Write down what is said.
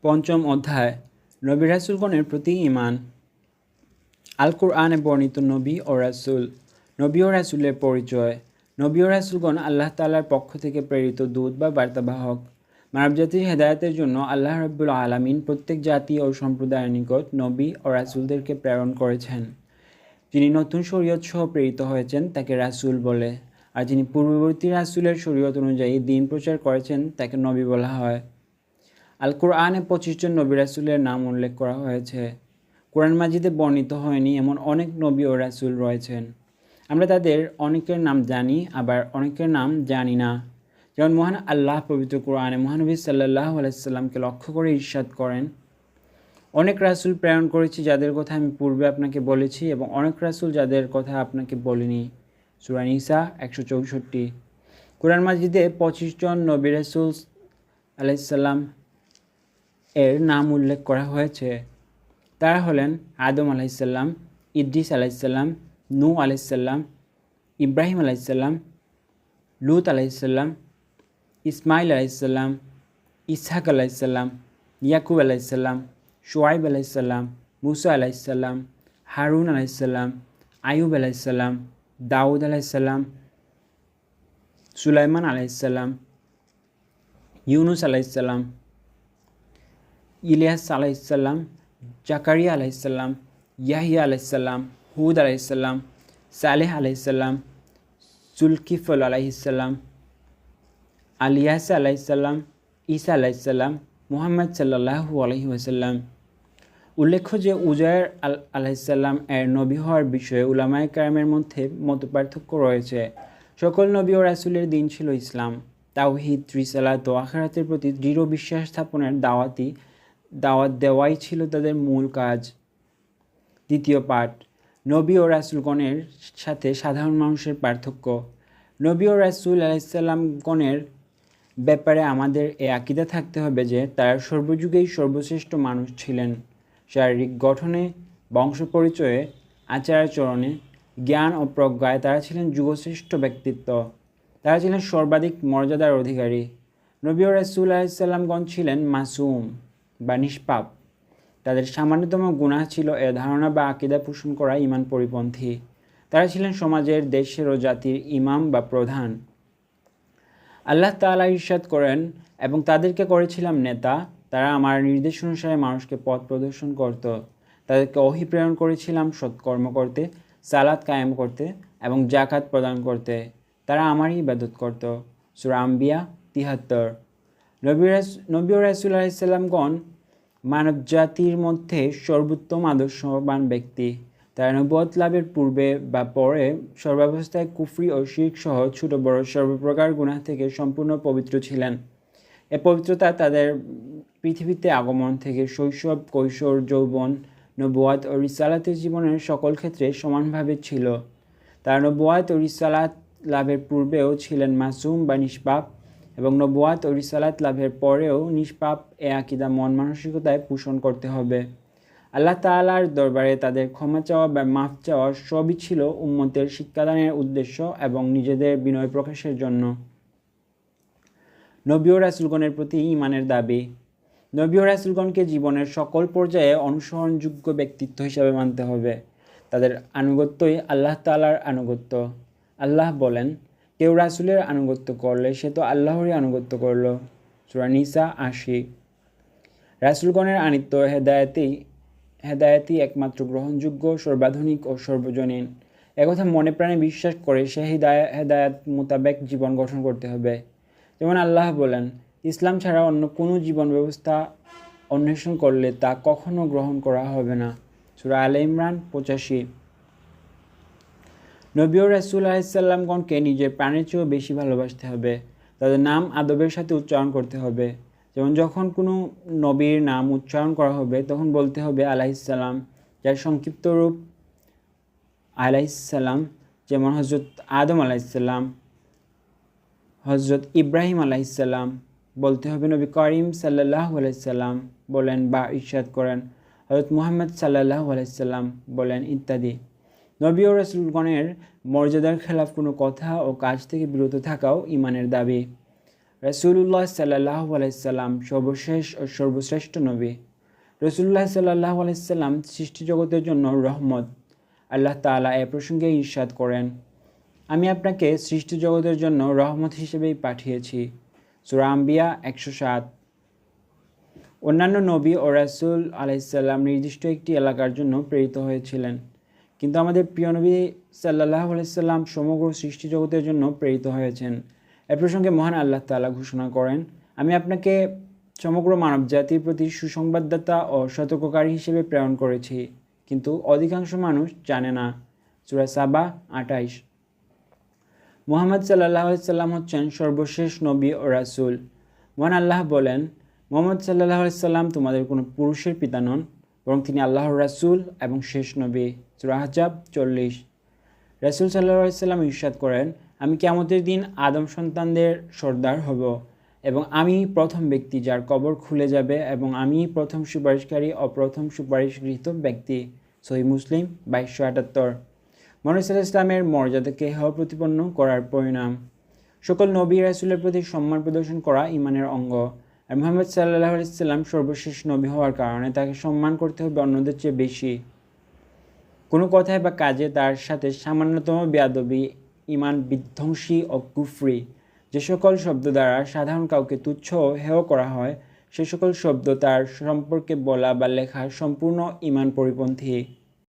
পঞ্চম অধ্যায় নবী রাসূলগণের প্রতি ঈমান। আল কুরআনে বর্ণিত নবী ও রাসূল। নবী ও রাসূলের পরিচয়। নবী ও রাসূলগণ আল্লাহ তাআলার পক্ষ থেকে প্রেরিত দূত বা বার্তাবাহক। মানবজাতির হেদায়েতের জন্য আল্লাহ রাব্বুল আলামিন প্রত্যেক জাতি ও সম্প্রদায়ের নিকট নবী ও রাসূলদেরকে প্রেরণ করেছেন। যিনি নতুন শরীয়ত সহ প্রেরিত হয়েছেন তাকে রাসূল বলে, আর যিনি পূর্ববর্তী রাসূলের শরীয়ত অনুযায়ী দ্বীন প্রচার করেছেন তাকে নবী বলা হয়। আল কোরআনে 25 জন নবী রাসূলের নাম উল্লেখ করা হয়েছে। কোরআন মাজিদে বর্ণিত হয়নি এমন অনেক নবী ও রাসূল রয়েছেন। আমরা তাদের অনেকের নাম জানি, আবার অনেকের নাম জানি না। যেমন মহান আল্লাহ পবিত্র কোরআনে মহানবী সাল্লাল্লাহু আলাইহি সাল্লামকে লক্ষ্য করে ইরশাদ করেন, অনেক রাসূল প্রেরণ করেছি যাদের কথা আমি পূর্বে আপনাকে বলেছি, এবং অনেক রাসূল যাদের কথা আপনাকে বলিনি। সূরা নিসা 164। কোরআন মাজিদে 25 জন নবী রাসূল আলাইহিস সালাম এর নাম উল্লেখ করা হয়েছে। তারা হলেন আদম আলাইসাল্লাম, ইদ্রিস আলাইসাল্লাম, নূহ আলাইসাল্লাম, ইব্রাহিম আলাইসাল্লাম, লূত আলাইসাল্লাম, ইসমাইল আলাইসাল্লাম, ইসহাক আলাইসাল্লাম, ইয়াকুব আলাইসাল্লাম, শুআইব আলাইসাল্লাম, মুসা আলাইসাল্লাম, হারুন আলাইসাল্লাম, আইয়ুব আলাইসাল্লাম, দাউদ আলাইসাল্লাম, সুলাইমান আলাইসাল্লাম, ইউনুস আলাইসাল্লাম, ইলিয়াস আলাইসাল্লাম, জাকারিয়া আলাইসাল্লাম, ইয়াহিয়া আলাইসাল্লাম, হুদ আলাইসাল্লাম, সালেহ আলাইসাল্লাম, জুলকিফল আলাইসাল্লাম, আলিয়াস আলাইসাল্লাম, ঈসা আলাইসাল্লাম, মুহাম্মদ সাল্লাল্লাহু আলাইহি ওয়াসাল্লাম। উল্লেখ্য যে উজায়ের আলাইসাল্লাম এর নবী হওয়ার বিষয়ে উলামায়ে কেরামের মধ্যে মতপার্থক্য রয়েছে। সকল নবী ও রাসূলের দিন ছিল ইসলাম। তাওহীদ, রিসালাত ও আখিরাতের প্রতি দৃঢ় বিশ্বাস স্থাপনের দাওয়াত দেওয়াই ছিল তাদের মূল কাজ। দ্বিতীয় পাঠ, নবী ও রাসূলগণের সাথে সাধারণ মানুষের পার্থক্য। নবী ও রাসূল আলাইহিসসালামগণের ব্যাপারে আমাদের এ আকীদা থাকতে হবে যে তারা সর্বযুগেই সর্বশ্রেষ্ঠ মানুষ ছিলেন। শারীরিক গঠনে, বংশ পরিচয়ে, আচার আচরণে, জ্ঞান ও প্রজ্ঞায় তারা ছিলেন যুগশ্রেষ্ঠ ব্যক্তিত্ব। তারা ছিলেন সর্বাধিক মর্যাদার অধিকারী। নবী ও রাসূল আলাইহিসসালামগণ ছিলেন মাসুম বা নিষ্পাপ। তাদের সামান্যতম গুনাহ ছিল এ ধারণা বা আকীদা পোষণ করা ঈমান পরিপন্থী। তারা ছিলেন সমাজের, দেশের ও জাতির ইমাম বা প্রধান। আল্লাহ তাআলা ইরশাদ করেন, এবং তাদেরকে করেছিলাম নেতা, তারা আমার নির্দেশ অনুসারে মানুষকে পথ প্রদর্শন করত। তাদেরকে ওহী প্রেরণ করেছিলাম সৎকর্ম করতে, সালাত কায়েম করতে এবং যাকাত প্রদান করতে। তারা আমারই ইবাদত করত। সূরা আম্বিয়া 73। নবী ও রাসূল আলাইহিসসালামগণ মানবজাতির মধ্যে সর্বোত্তম আদর্শবান ব্যক্তি। তারা নবুয়ত লাভের পূর্বে বা পরে সর্বাবস্থায় কুফরি ও শিরক সহ ছোট বড় সর্বপ্রকার গুনাহ থেকে সম্পূর্ণ পবিত্র ছিলেন। এ পবিত্রতা তাদের পৃথিবীতে আগমন থেকে শৈশব, কৈশোর, যৌবন, নবুয়ত ও রিসালাতের জীবনের সকল ক্ষেত্রে সমানভাবে ছিল। তারা নবুয়ত ও রিসালাত লাভের পূর্বেও ছিলেন মাসুম বা নিষ্পাপ, এবং নবুয়ত ও রিসালাত লাভের পরেও নিষ্পাপ। এ আকীদা মন মানসিকতায় পোষণ করতে হবে। আল্লাহ তাআলার দরবারে তাদের ক্ষমা চাওয়া বা মাফ চাওয়া সবই ছিল উম্মতের শিক্ষাদানের উদ্দেশ্য এবং নিজেদের বিনয় প্রকাশের জন্য। নবী ও রাসূলগণের প্রতি ঈমানের দাবি। নবী ও রাসূলগণকে জীবনের সকল পর্যায়ে অনুসরণযোগ্য ব্যক্তিত্ব হিসাবে মানতে হবে। তাদের আনুগত্যই আল্লাহ তাআলার আনুগত্য। আল্লাহ বলেন, কেউ রাসূলের আনুগত্য করলে সে তো আল্লাহরই আনুগত্য করল। সূরা নিসা 80। রাসূলগণের আনিত্য হেদায়েতই একমাত্র গ্রহণযোগ্য, সর্বাধুনিক ও সর্বজনীন। একথা মনে প্রাণে বিশ্বাস করে সে হেদায়েত মোতাবেক জীবন গঠন করতে হবে। যেমন আল্লাহ বলেন, ইসলাম ছাড়া অন্য কোনো জীবন ব্যবস্থা অন্বেষণ করলে তা কখনো গ্রহণ করা হবে না। সূরা আলে ইমরান 85। নবী ও রাসূল আলাইহিসসালামগণকে নিজের প্রাণের চেয়েও বেশি ভালোবাসতে হবে। তাদের নাম আদবের সাথে উচ্চারণ করতে হবে। যেমন যখন কোনো নবীর নাম উচ্চারণ করা হবে তখন বলতে হবে আলাইহিসসালাম, যার সংক্ষিপ্ত রূপ আলাইহিসসালাম। যেমন হযরত আদম আলাইহিসসালাম, হযরত ইব্রাহিম আলাইহিসসালাম বলতে হবে নবী করিম সাল্লাল্লাহু আলাইহি সাল্লাম বলেন বা ইরশাদ করেন, হযরত মুহাম্মদ সাল্লাল্লাহু আলাইহি সাল্লাম বলেন ইত্যাদি। নবী ও রাসূলগণের মর্যাদার খেলাফ কোনো কথা ও কাজ থেকে বিরত থাকাও ঈমানের দাবি। রাসূলুল্লাহ সাল্লাল্লাহু আলাইহি সাল্লাম সর্বশেষ ও সর্বশ্রেষ্ঠ নবী। রাসূলুল্লাহ সাল্লাল্লাহু আলাইহি সাল্লাম সৃষ্টি জগতের জন্য রহমত। আল্লাহ তাআলা এ প্রসঙ্গে ইরশাদ করেন, আমি আপনাকে সৃষ্টি জগতের জন্য রহমত হিসেবেই পাঠিয়েছি। সূরা আম্বিয়া 107। অন্যান্য নবী ও রাসূল আলাইহিস সালাম নির্দিষ্ট একটি এলাকার জন্য প্রেরিত হয়েছিলেন, কিন্তু আমাদের প্রিয় নবী সাল্লাল্লাহু আলাইহি সাল্লাম সমগ্র সৃষ্টি জগতের জন্য প্রেরিত হয়েছেন। এ প্রসঙ্গে মহান আল্লাহ তাআলা ঘোষণা করেন, আমি আপনাকে সমগ্র মানবজাতির প্রতি সুসংবাদদাতা ও সতর্ককারী হিসেবে প্রেরণ করেছি, কিন্তু অধিকাংশ মানুষ জানে না। সূরা সাবা 28। মুহাম্মদ সাল্লাল্লাহু আলাইহি সাল্লাম হচ্ছেন সর্বশেষ নবী ও রাসূল। মহান আল্লাহ বলেন, মুহাম্মদ সাল্লাল্লাহু আলাইহি সাল্লাম তোমাদের কোনো পুরুষের পিতা নন, বরং তিনি আল্লাহর রাসূল এবং শেষ নবী। সূরা আহজাব 40। রাসূল সাল্লাল্লাহু আলাইহি সাল্লাম ইরশাদ করেন, আমি কিয়ামতের দিন আদম সন্তানদের সর্দার হব এবং আমি প্রথম ব্যক্তি যার কবর খুলে যাবে এবং আমি প্রথম সুপারিশকারী ও প্রথম সুপারিশকৃত ব্যক্তি। সহিহ মুসলিম 2278। মুহাম্মদ সাল্লাল্লাহু আলাইহি ইসলামের মর্যাদাকে হেয় প্রতিপন্ন করার পরিণাম। সকল নবী রাসূলের প্রতি সম্মান প্রদর্শন করা ঈমানের অঙ্গ। আর মুহাম্মদ সাল্লাল্লাহু আলাইহি সাল্লাম সর্বশেষ নবী হওয়ার কারণে তাকে সম্মান করতে হবে অন্যদের চেয়ে বেশি। কোনো কথায় বা কাজে তার সাথে সামান্যতম বেয়াদবি ঈমান বিধ্বংসী ও কুফরি। যে সকল শব্দ দ্বারা সাধারণ কাউকে তুচ্ছ ও হেয় করা হয়, সে সকল শব্দ তার সম্পর্কে বলা বা লেখা সম্পূর্ণ ঈমান পরিপন্থী।